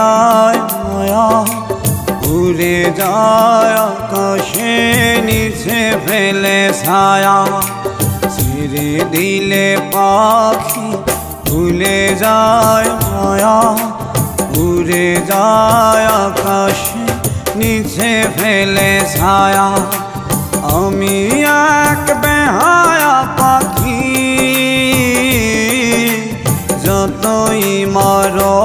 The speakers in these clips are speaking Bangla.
যায় মায়া, উড়ে যায় আকাশে নিচে ফেলে ছায়া। ছেড়ে দিলে পাখি ভুলে যায় মায়া, উড়ে যায় আকাশে নিচে ফেলে ছায়া। আমি এক বেহায়া পাখি, যতই মারো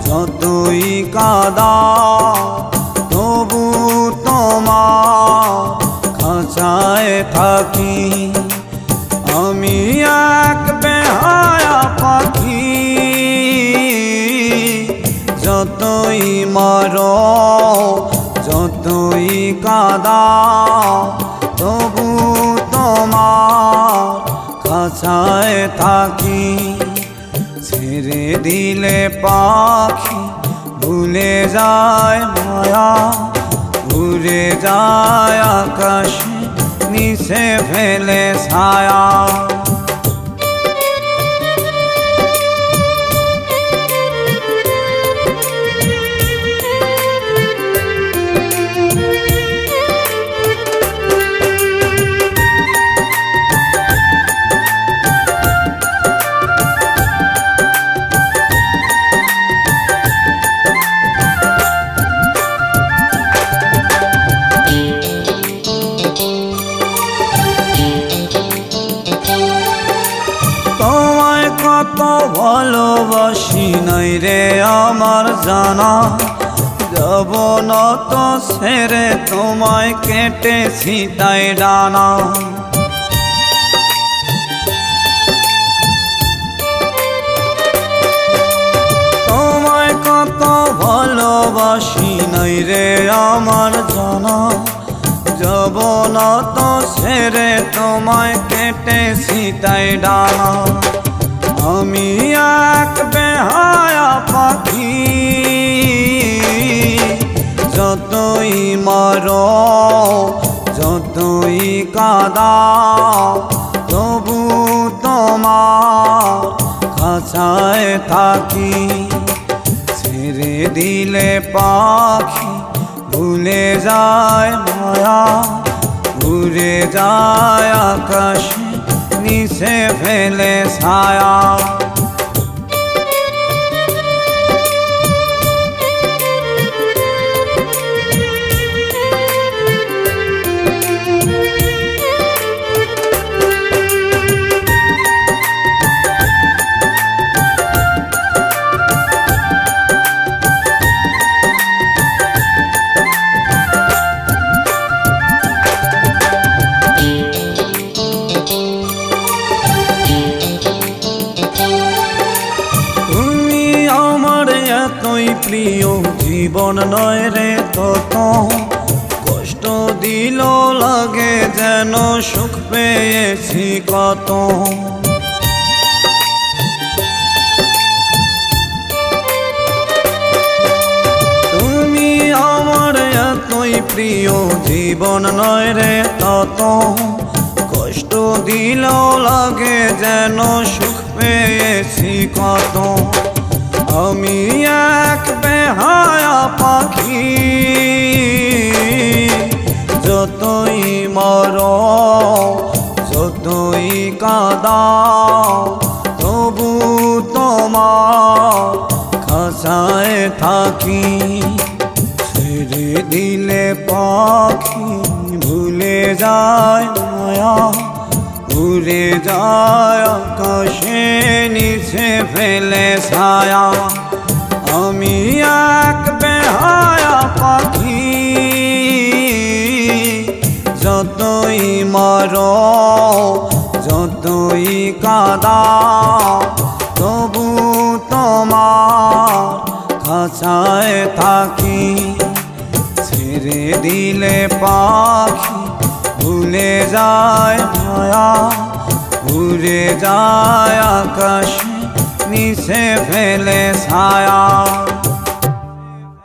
যতই কাঁদাও তবু তোমার খাঁচায় থাকি। আমি এক বেহায়া পাখি, যতই মারো যতই কাঁদাও তবু তোমার খাঁচায় থাকি। ছেড়ে দিলে পাখি ভুলে যায় মায়া, উড়ে যায় আকাশে নিচে ফেলে ছায়া। কত ভালোবাসি নাই রে আমার জানা, যাব না তো ছেড়ে তোমায় কেটেছি তাই ডানা। তোমায় কত ভালোবাসি নাই রে আমার জানা, যাব না তো ছেড়ে তোমায় কেটেছি তাই ডানা। আমি এক বেহায়া পাখি, যতই মারো যতই কাঁদাও তবু তোমার খাঁচায় থাকি। ছেড়ে দিলে পাখি ভুলে যায় মায়া, উড়ে যায় আকাশে নিচে ফেলে ছায়া। এতই প্রিয় জীবন নয় রে তত, কষ্ট দিল লাগে যেন সুখ পেয়েছি কত। তুমি আমার এতই প্রিয় জীবন নয় রে তত, কষ্ট দিল লাগে যেন সুখ পেয়েছি কত। আমি এক বেহায়া পাখি, যতই মারো যতই কাঁদাও তবু তোমার খাঁচায় থাকি। ছেড়ে দিলে পাখি ভুলে যায় মায়া, উড়ে যায় আকাশে নিচে ফেলে ছায়া। আমি এক বেহায়া পাখি, যতই মারো যতই কাঁদাও তবু তোমার খাঁচায় থাকি। ছেড়ে দিলে পাখি ভুলে যায় মায়া, উড়ে যায় আকাশে নিচে ফেলে ছায়া।